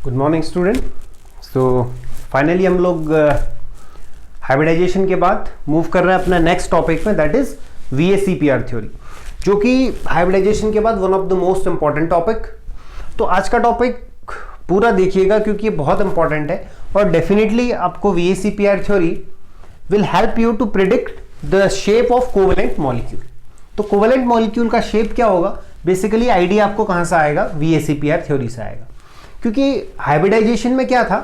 Good morning student. So finally हम लोग hybridisation के बाद मूव कर रहे हैं अपना नेक्स्ट टॉपिक में, दैट इज VACPR थ्योरी, जो कि हाइब्रिडाइजेशन के बाद one of the most important topic. तो आज का टॉपिक पूरा देखिएगा क्योंकि ये बहुत इंपॉर्टेंट है और डेफिनेटली आपको VACPR theory will help you to predict the shape of covalent molecule. तो कोवेलेंट मॉलिक्यूल का शेप क्या होगा, बेसिकली आइडिया आपको कहां से आएगा, VACPR थ्योरी से आएगा। क्योंकि हाइब्रिडाइजेशन में क्या था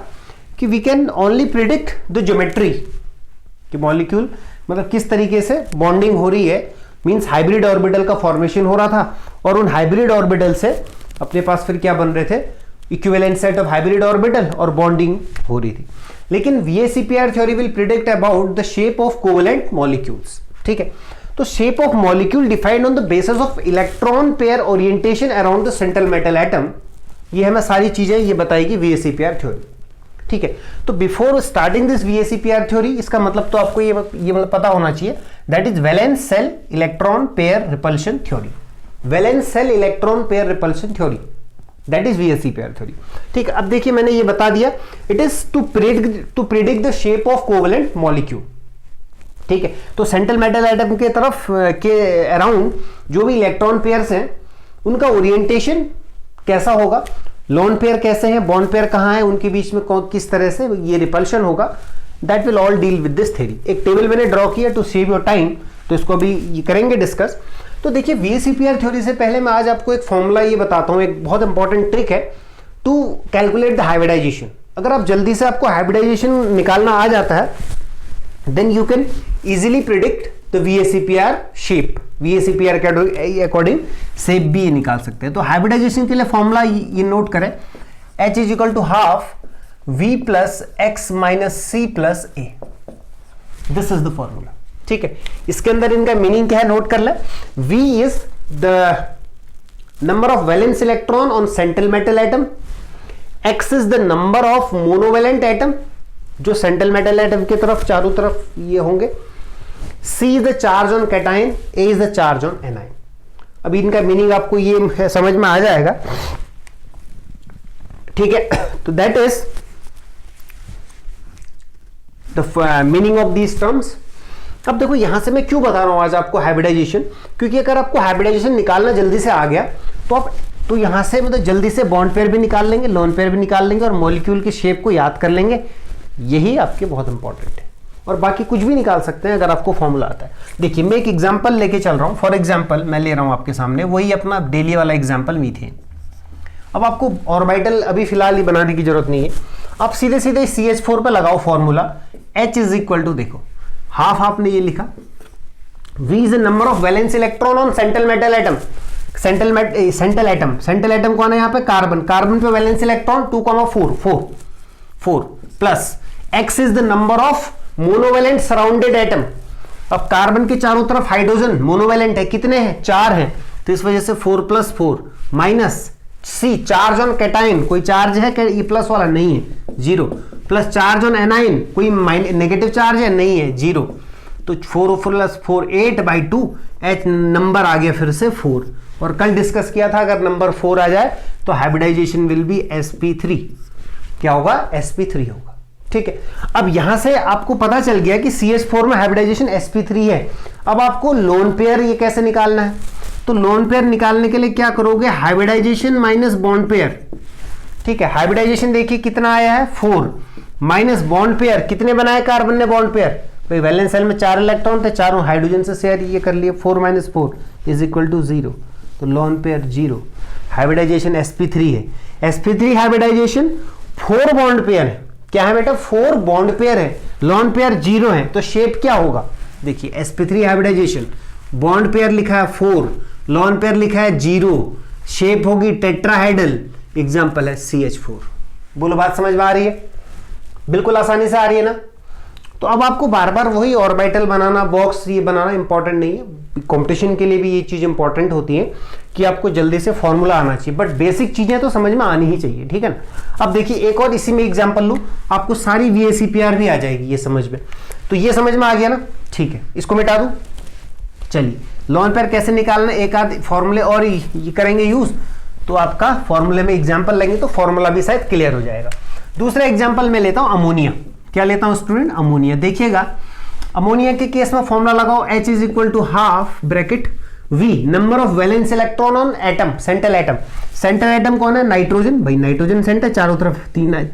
कि we can only predict the geometry कि मॉलिक्यूल मतलब किस तरीके से बॉन्डिंग हो रही है, मींस हाइब्रिड ऑर्बिटल का फॉर्मेशन हो रहा था और उन हाइब्रिड ऑर्बिटल से अपने पास फिर क्या बन रहे थे, equivalent set of hybrid orbital और बॉन्डिंग हो रही थी। लेकिन VACPR theory will predict about the shape of covalent molecules. ठीक है, तो shape of molecule defined on the basis of electron pair orientation around the central metal atom, ये हमें सारी चीजें ये बताएगी VACPR थ्योरी। ठीक है, तो before starting this VACPR theory, इसका मतलब तो आपको ये मतलब पता होना चाहिए, that is valence shell electron pair repulsion theory. Valence shell electron pair repulsion theory, that is VACPR theory. ठीक है, अब देखिए मैंने ये बता दिया, it is to predict the shape of covalent molecule. ठीक है, तो सेंट्रल मेटल एटम के तरफ के अराउंड जो भी इलेक्ट्रॉन पेयर्स हैं उनका ओरिएंटेशन कैसा होगा, लोन पेयर कैसे हैं, बॉन्ड पेयर कहां है, उनके बीच में किस तरह से ये रिपल्शन होगा, that will all deal with this theory. एक टेबल मैंने ड्रॉ किया टू सेव योर टाइम, तो इसको अभी करेंगे डिस्कस। तो देखिए VACPR थ्योरी से पहले मैं आज आपको एक फॉर्मूला ये बताता हूं, एक बहुत इंपॉर्टेंट ट्रिक है टू कैलकुलेट द हाइब्रिडाइजेशन। अगर आप जल्दी से आपको हाइब्रिडाइजेशन निकालना आ जाता है, then you can easily predict the VACPR shape. VACPR के अकॉर्डिंग शेप भी निकाल सकते हैं। तो हाइब्रिडाइजेशन के लिए फॉर्मूला ये नोट करें, H is equal to half V plus X minus C plus A। This is the formula. ठीक है, इसके अंदर इनका मीनिंग क्या है नोट कर ले। V is the number of valence electron on central metal atom, X is the number of monovalent atom जो सेंट्रल मेटल एटम की तरफ चारों तरफ ये होंगे, C is the charge on cation, A is the charge on anion। अभी इनका meaning आपको ये समझ में आ जाएगा। ठीक है, तो that is the meaning of these terms. अब देखो यहां से मैं क्यों बता रहा हूं आज आपको हाइब्रिडाइजेशन, क्योंकि अगर आपको हाइब्रिडाइजेशन निकालना जल्दी से आ गया तो आप तो यहां से मतलब जल्दी से बॉन्ड पेयर भी निकाल लेंगे, लोन पेयर भी निकाल लेंगे और मॉलिक्यूल के शेप को याद कर लेंगे। यही आपके बहुत इंपॉर्टेंट है और बाकी कुछ भी निकाल सकते हैं अगर आपको फॉर्मूला आता है। देखिए मैं एक एग्जांपल लेके चल रहा हूं, फॉर एग्जांपल मैं ले रहा हूं आपके सामने वही अपना डेली वाला एग्जांपल मीथेन। अब आपको ऑर्बिटल अभी फिलहाल ही बनाने की जरूरत नहीं है, आप सीधे सीधे CH4 पे लगाओ formula, H is equal to, देखो हाफ आपने ये लिखा, V is the number of valence electron on central metal atom. Central atom कौन है यहाँ पे, कार्बन। कार्बन पे valence electron 2,4 plus X is the number of monovalent surrounded atom. अब कार्बन के चारों तरफ हाइड्रोजन मोनोवैलेंट है, कितने हैं, 4 हैं, तो इस वजह से 4 + 4 minus C charge on cation, कोई चार्ज है क्या, ये प्लस वाला नहीं है, 0, प्लस चार्ज ऑन एनाइन, कोई नेगेटिव चार्ज है, नहीं है, 0। तो 4 + 4 8/2, H नंबर आ गया फिर से 4। और कल डिस्कस किया था अगर नंबर 4 आ जाए तो हाइब्रिडाइजेशन विल बी sp3। क्या होगा, sp3 होगा। ठीक है, अब यहां से आपको पता चल गया कि CH4 में हाइब्रिडाइजेशन sp3 है। अब आपको लोन पेयर ये कैसे निकालना है, तो लोन पेयर निकालने के लिए क्या करोगे, हाइब्रिडाइजेशन माइनस बॉन्ड पेयर। ठीक है, हाइब्रिडाइजेशन देखिए कितना आया है, 4 माइनस बॉन्ड पेयर, कितने बनाए कार्बन ने बॉन्ड पेयर, भाई वैलेंस सेल में 4 इलेक्ट्रॉन थे, चारों हाइड्रोजन से शेयर ये कर लिए, 4 - 4 इज इक्वल टू 0, तो लोन पेयर 0। हाइब्रिडाइजेशन sp3 है, sp3 हाइब्रिडाइजेशन 4 बॉन्ड पेयर है, क्या है बेटा, 4 बॉन्ड पेयर है, लोन पेयर 0 है, तो शेप क्या होगा, देखिए sp3 हाइब्रिडाइजेशन, बॉन्ड पेयर लिखा है 4, लोन पेयर लिखा है 0, शेप होगी टेट्राहेड्रल, एग्जांपल है CH4। बोलो बात समझ में आ रही है, बिल्कुल आसानी से आ रही है ना। तो अब आपको बार बार वही ऑर्बिटल बनाना, बॉक्स ये बनाना इंपॉर्टेंट नहीं है, कंपटीशन के लिए भी ये चीज इंपॉर्टेंट होती है कि आपको जल्दी से फॉर्मूला आना चाहिए, बट बेसिक चीजें तो समझ में आनी ही चाहिए। ठीक है ना। अब देखिए एक और इसी में एग्जांपल लूं, आपको सारी VACPR भी आ जाएगी ये समझ में। तो ये समझ में आ गया ना, ठीक है, इसको मिटा दूं। चलिए लोन पेयर कैसे निकालना, एक आध फॉर्मूले और ये करेंगे यूज। तो आपका फॉर्मूले में एग्जांपल लेंगे तो फॉर्मूला भी शायद क्लियर हो जाएगा। दूसरा एग्जांपल मैं लेता हूं अमोनिया। क्या लेता हूं स्टूडेंट? अमोनिया। देखिएगा अमोनिया के केस में फॉर्मूला लगाओ H is equal to half bracket V number of valence electron on atom, central atom. Central atom कौन है? नाइट्रोजन। भाई नाइट्रोजन सेंटर, चारों तरफ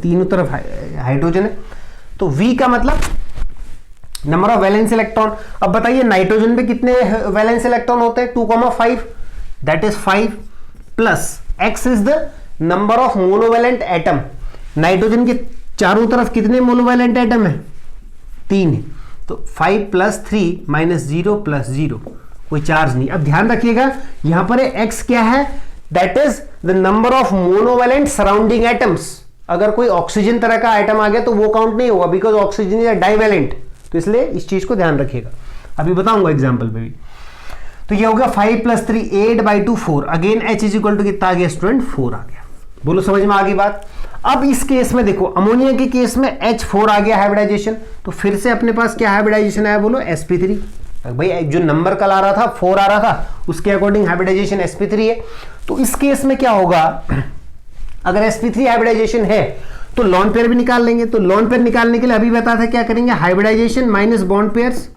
तीनों तरफ हाइड्रोजन है, तो V का मतलब नंबर ऑफ वैलेंस इलेक्ट्रॉन। अब बताइए नाइट्रोजन पे कितने वैलेंस इलेक्ट्रॉन होते हैं? 2,5, that is 5 plus X is the number of monovalent atom. Nitrogen के चारों तरफ कितने मोनोवैलेंट एटम है? 3 है, तो 5 प्लस 3 माइनस 0 प्लस 0, कोई चार्ज नहीं। अब ध्यान रखिएगा यहां पर X क्या है? That is the number of monovalent surrounding atoms. अगर कोई ऑक्सीजन तरह का आइटम आ गया तो वो काउंट नहीं होगा, बिकॉज ऑक्सीजन इज डाइवैलेंट, तो इसलिए इस चीज को ध्यान रखिएगा। अभी बताऊंगा एग्जाम्पल पे भी। तो ये हो गया 5 plus 3 8/2 4। Again H is equal to कितना आ गया स्टूडेंट? 4 आ गया। बोलो समझ में आ गई बात? अब इस केस में देखो अमोनिया के केस में H4 आ गया हाइब्रिडाइजेशन, तो फिर से अपने पास क्या हाइब्रिडाइजेशन आया? बोलो sp3। भाई जो नंबर कल आ रहा था 4 आ रहा था, उसके अकॉर्डिंग हाइब्रिडाइजेशन sp3 है। तो इस केस में क्या होगा? अगर sp3 हाइब्रिडाइजेशन है तो लॉन पेयर भी निकाल लेंगे। तो लॉन पेयर निकालने के लिए अभी बताया था क्या करेंगे? Hybridisation minus bond pairs.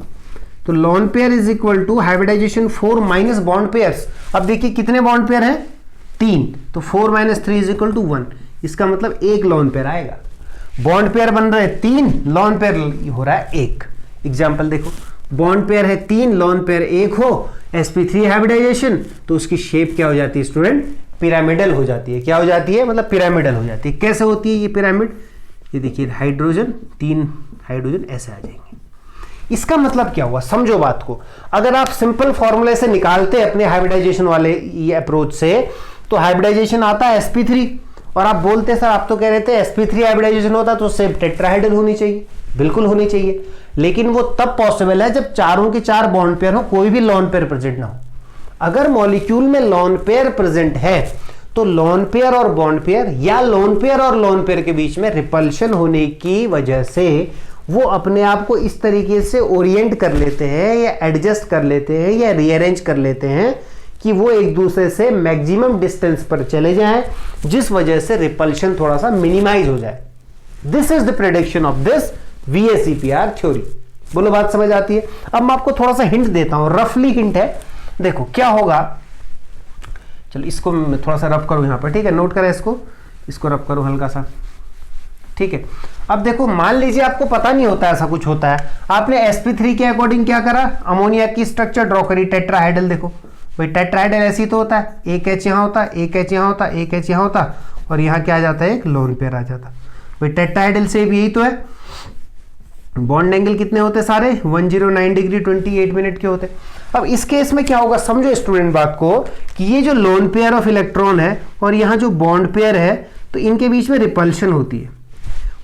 तो lone pair is equal to hybridisation 4 minus bond pairs. अब देखिए कितने बॉन्ड पेयर है? 3, तो 4 माइनस 3 इज इक्वल टू 1। इसका मतलब एक लॉन पेयर आएगा। बॉन्ड पेयर बन रहे हैं 3, लॉन पेयर हो रहा है 1। एग्जाम्पल देखो, बॉन्ड पेयर है 3, लॉन पेयर 1 हो, sp3 हाइब्रिडाइजेशन, तो उसकी शेप क्या हो जाती है स्टूडेंट? पिरामिडल हो जाती है। क्या हो जाती है? मतलब पिरामिडल हो जाती है। कैसे होती है ये पिरामिड? ये देखिए हाइड्रोजन, 3 हाइड्रोजन ऐसे आ जाएंगे। इसका मतलब क्या हुआ? समझो बात को। अगर आप सिंपल फॉर्मूले से निकालते अपने हाइब्रिडाइजेशन वाले ये अप्रोच से, तो हाइब्रिडाइजेशन आता है sp3, और आप बोलते सर आप तो कह रहे थे sp3 हाइब्रिडाइजेशन होता तो उससे टेट्राहाइड्रल होनी चाहिए। बिल्कुल होनी चाहिए, लेकिन वो तब पॉसिबल है जब चारों के 4 बॉन्ड पेयर हो, कोई भी लॉन पेयर प्रेजेंट ना हो। अगर मॉलिक्यूल में लॉन पेयर प्रेजेंट है तो लॉन पेयर और बॉन्ड पेयर या लॉन पेयर और लॉन पेयर के बीच में रिपल्शन होने की वजह से वो अपने आप को इस तरीके से ओरिएंट कर लेते हैं या एडजस्ट कर लेते हैं या रीअरेंज कर लेते हैं कि वो एक दूसरे से मैक्सिमम डिस्टेंस पर चले जाएं, जिस वजह से रिपल्शन थोड़ा सा मिनिमाइज हो जाए। This is the prediction of this VACPR theory. बोलो बात समझ आती है? अब मैं आपको थोड़ा सा हिंट देता हूं, रफली हिंट है। देखो क्या होगा, चलो इसको मैं थोड़ा सा रफ करूं यहां पर, ठीक है? नोट करें इसको रफ करूं हल्का सा, ठीक है? अब देखो मान लीजिए आपको पता नहीं होता ऐसा कुछ होता है, आपने sp3 के अकॉर्डिंग क्या करा? अमोनिया की स्ट्रक्चर ड्रॉ करी, टेट्राहाइड्रल। देखो भाई टेट्राहाइड्रल ऐसी तो होता है, एक H यहां होता, एक H यहां होता, एक H यहां होता, और यहां क्या आ जाता है? एक लोन पेयर आ जाता। भाई टेट्राहाइड्रल से भी यही तो है। बॉन्ड एंगल कितने होते? सारे 109 डिग्री 28 मिनट के होते। अब इस केस में क्या होगा? समझो स्टूडेंट बात को, कि ये जो लोन पेयर ऑफ इलेक्ट्रॉन है और यहां जो बॉन्ड पेयर है, तो इनके बीच में रिपल्शन होती है।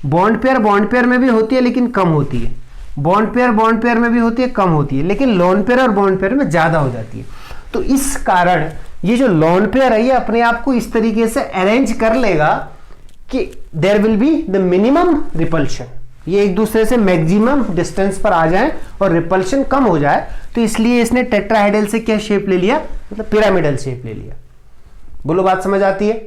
बॉन्ड पेयर में भी होती है लेकिन कम होती है, बॉन्ड पेयर में भी होती है, कम होती है, लेकिन लोन पेयर और बॉन्ड पेयर में ज्यादा हो जाती है। तो इस कारण ये जो लोन पेयर है ये अपने आप को इस तरीके से अरेंज कर लेगा कि there will be the minimum repulsion, ये एक दूसरे से मैक्सिमम डिस्टेंस पर आ जाए और रिपल्शन कम हो जाए। तो इसलिए इसने टेट्राहाइड्रल से क्या शेप ले लिया? मतलब पिरामिडल शेप ले लिया। बोलो बात समझ आती है?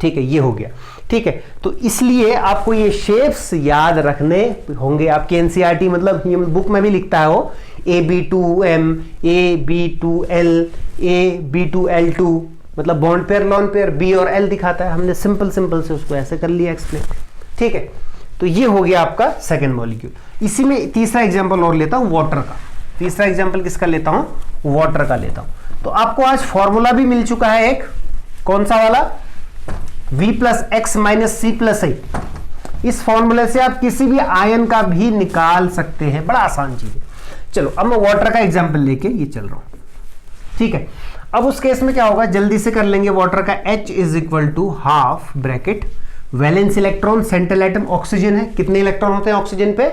ठीक है, ये हो गया। ठीक है, तो इसलिए आपको ये शेप्स याद रखने होंगे। आपकी एनसीईआरटी मतलब ये बुक में भी लिखता है वो AB2M, AB2L, AB2L2, मतलब bond pair lone pair B और L दिखाता है। हमने सिंपल से उसको ऐसे कर लिया एक्सप्लेन। ठीक है, तो ये हो गया आपका सेकंड मॉलिक्यूल। इसी में तीसरा एग्जांपल और लेता हूं वाटर का। तीसरा एग्जांपल किसका लेता हूं? वाटर का लेता हूं। तो आपको आज फॉर्मूला भी मिल चुका है एक, कौन सा वाला? V plus X minus C plus I. इस फॉर्मूले से आप किसी भी आयन का भी निकाल सकते हैं, बड़ा आसान चीज है। चलो अब मैं वाटर का एग्जांपल लेके ये चल रहा हूं। ठीक है, अब उस केस में क्या होगा जल्दी से कर लेंगे। वाटर का H is equal to half bracket valence electron, central atom oxygen है। कितने इलेक्ट्रॉन होते हैं ऑक्सीजन पे?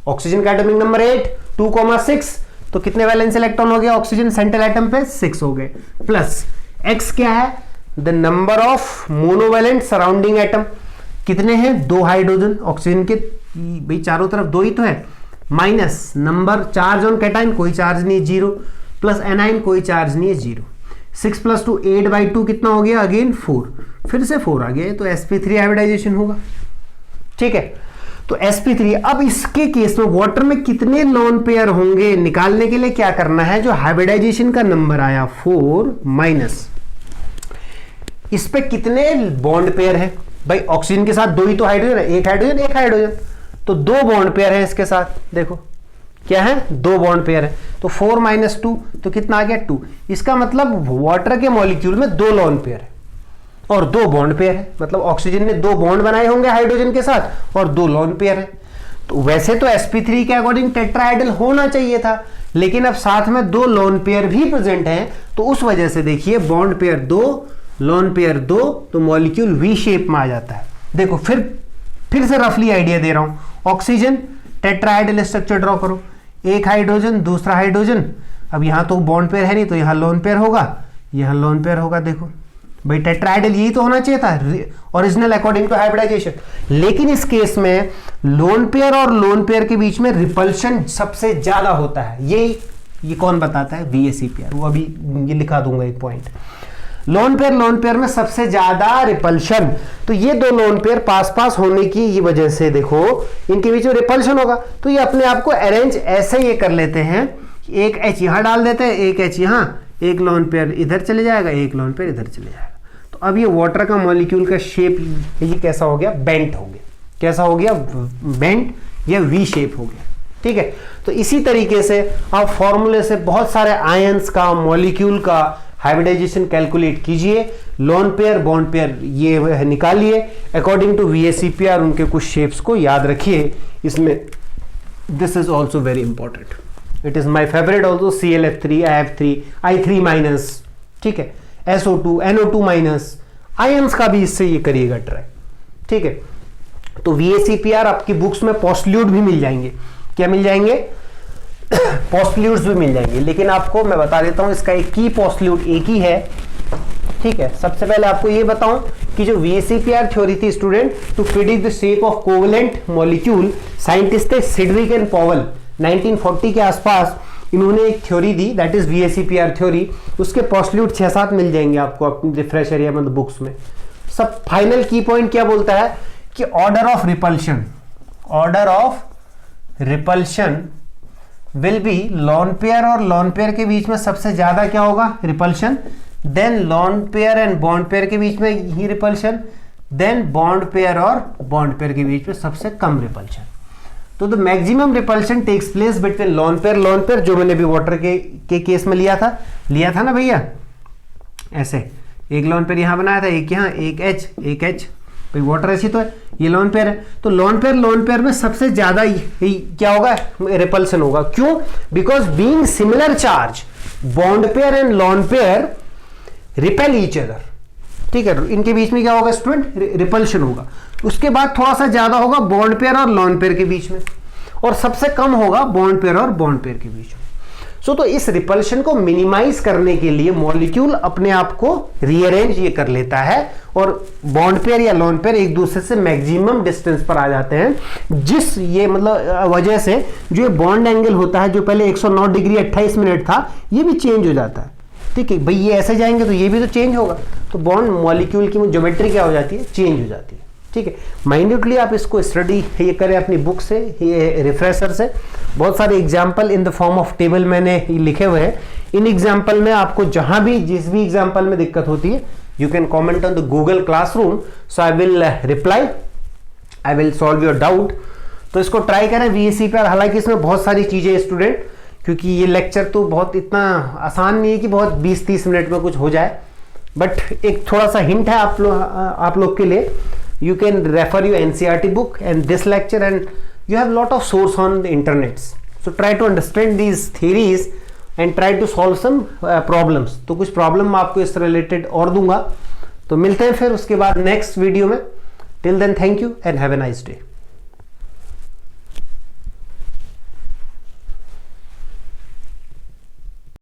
ऑक्सीजन का एटॉमिक नंबर 8, 2,6, तो कितने वैलेंस इलेक्ट्रॉन हो गया ऑक्सीजन सेंट्रल एटम पे? 6 हो गए। प्लस x क्या है? The number of monovalent surrounding atom, कितने हैं? 2 हाइड्रोजन ऑक्सीजन के, भाई चारों तरफ 2 ही तो है। Minus number charge on cation, कोई चार्ज नहीं है 0, प्लस एनाइन कोई चार्ज नहीं है 0। 6 + 2 8/2 कितना हो गया, अगेन 4, फिर से 4 आ गया, तो sp3 हाइब्रिडाइजेशन होगा। ठीक है, तो sp3। अब इसके केस में वाटर में कितने लोन पेयर होंगे निकालने के लिए क्या करना है, जो हाइब्रिडाइजेशन का नंबर आया 4 माइनस इस पे कितने बॉन्ड पेयर है भाई, ऑक्सीजन के साथ 2 ही तो हाइड्रोजन है, एक हाइड्रोजन, तो 2 बॉन्ड पेयर है इसके साथ, देखो क्या है, 2 बॉन्ड पेयर है, तो 4 - 2 तो कितना आ गया 2। इसका मतलब वाटर के मॉलिक्यूल में 2 लोन पेयर है और 2 बॉन्ड पेयर है, मतलब ऑक्सीजन ने 2 बॉन्ड बनाए होंगे हाइड्रोजन के साथ और 2 लोन पेयर है। तो वैसे तो sp3 के अकॉर्डिंग टेट्राहेड्रल होना चाहिए था, लेकिन अब साथ में 2 लोन पेयर भी प्रेजेंट हैं, तो उस वजह से देखिए बॉन्ड पेयर 2 लोन पेयर 2, तो मॉलिक्यूल वी शेप में आ जाता है। देखो फिर से रफली आइडिया दे रहा हूं, ऑक्सीजन टेट्राहेड्रल स्ट्रक्चर ड्रॉ करो, एक हाइड्रोजन दूसरा हाइड्रोजन, अब यहां तो बॉन्ड पेयर है नहीं तो यहां लोन पेयर होगा, यहां लोन पेयर होगा, देखो भाई टेट्राहेड्रल यही तो होना चाहिए था ओरिजिनल अकॉर्डिंग टू हाइब्रिडाइजेशन। लेकिन इस केस में लोन पेयर और लोन पेयर के बीच में रिपल्शन सबसे ज्यादा होता है, ये कौन बताता है, VACPR, वो अभी ये लिखा दूंगा एक पॉइंट। लोन पेयर में सबसे ज्यादा रिपल्शन, तो ये 2 लोन पेयर पास होने की वजह से देखो इनके बीच में रिपल्शन होगा, तो ये अपने आप को अरेंज ऐसे ये कर लेते हैं, एक H यहां डाल देते हैं, एक H यहां, एक लोन पेयर इधर चले जाएगा, एक लोन पेयर इधर चले जाएगा। तो अब ये वाटर का मॉलिक्यूल का शेप ये कैसा हो गया, बेंट हो गया, कैसा हो गया, बेंट या वी शेप हो गया। ठीक है, तो इसी तरीके से आप फॉर्मूले से बहुत सारे आयंस का मॉलिक्यूल का हाइब्रिडाइजेशन कैलकुलेट कीजिए, लोन पेयर बॉन्ड पेयर ये निकालिए अकॉर्डिंग टू VACPR, उनके कुछ शेप्स को याद रखिए इसमें। This is also very important, it is my favourite also, ClF3 IF3 I3 minus, ठीक है, SO2 NO2 माइनस, आयंस का भी इससे ये करिएगा ट्राई। ठीक है, तो VACPR आपकी बुक्स में पोस्टल्यूट भी मिल जाएंगे, क्या मिल जाएंगे, पोस्टल्यूट्स भी मिल जाएंगे, लेकिन आपको मैं बता देता हूं इसका एक की पोस्टल्यूट एक ही है। ठीक है, सबसे पहले आपको ये बताऊं कि जो VACPR थ्योरी थी student, to predict the shape of covalent molecule, scientist थे सिडविक एंड पॉवेल, 1940 के आसपास इन्होंने एक थ्योरी दी, दैट इज VACPR थ्योरी। उसके पोस्टल्यूट 6-7 मिल जाएंगे आपको अपनी रिफ्रेशर या मतलब बुक्स में। सब फाइनल की पॉइंट क्या बोलता है कि order of repulsion will be lone pair और लोन पेयर के बीच में सबसे ज्यादा क्या होगा, repulsion, then lone pair and bond pair के बीच में ही रिपल्शन, देन बॉन्ड पेयर और बॉन्ड पेयर के बीच में सबसे कम रिपल्शन। तो the maximum repulsion takes place between lone pair, जो मैंने भी वाटर के केस में लिया था ना भैया, ऐसे एक लोन पेयर यहां बनाया था, एक यहां, एक H भाई वाटर ऐसी तो है, ये लोन पेयर है, तो लोन पेयर में सबसे ज्यादा क्या होगा, रिपल्शन होगा। क्यों, because being similar charge bond pair and lone pair repel each other. ठीक है, इनके बीच में क्या होगा स्टूडेंट, रिपल्शन होगा। उसके बाद थोड़ा सा ज्यादा होगा बॉन्ड पेयर और लोन पेयर के बीच में, और सबसे कम होगा बॉन्ड पेयर और बॉन्ड पेयर के बीच में। तो इस रिपल्शन को मिनिमाइज करने के लिए मॉलिक्यूल अपने आप को रीअरेंज ये कर लेता है और बॉन्ड पेयर या लोन पेयर एक दूसरे से मैक्सिमम डिस्टेंस पर आ जाते हैं, जिस ये मतलब वजह से जो बॉन्ड एंगल होता है जो पहले 109 डिग्री 28 मिनट था, ये भी चेंज हो जाता है। ठीक है भाई, ये ऐसे जाएंगे तो ये भी तो चेंज होगा, तो बॉन्ड मॉलिक्यूल की ज्योमेट्री क्या हो जाती है, चेंज हो जाती है। ठीक है, माइन्यूटली आप इसको स्टडी ये करें अपनी बुक से, ये रिफ्रेशर से। बहुत सारे example in the form of table मैंने लिखे हुए हैं। इन एग्जाम्पल में आपको जहां भी जिस भी एग्जाम्पल में दिक्कत होती है, you can comment on the Google classroom, so I will reply, I will solve your doubt. तो इसको ट्राई करें VACPR। हालांकि इसमें बहुत सारी चीजें स्टूडेंट, क्योंकि ये लेक्चर तो बहुत इतना आसान नहीं है कि बहुत 20-30 मिनट में कुछ हो जाए, बट एक थोड़ा सा हिंट है आप लोग के लिए। You can refer your NCERT book and this lecture, and you have lot of source on the internet. So try to understand these theories and try to solve some problems. तो कुछ problem मैं आपको इससे related और दूंगा। तो मिलते हैं फिर उसके बाद नेक्स्ट वीडियो में। Till then, thank you and have a nice day.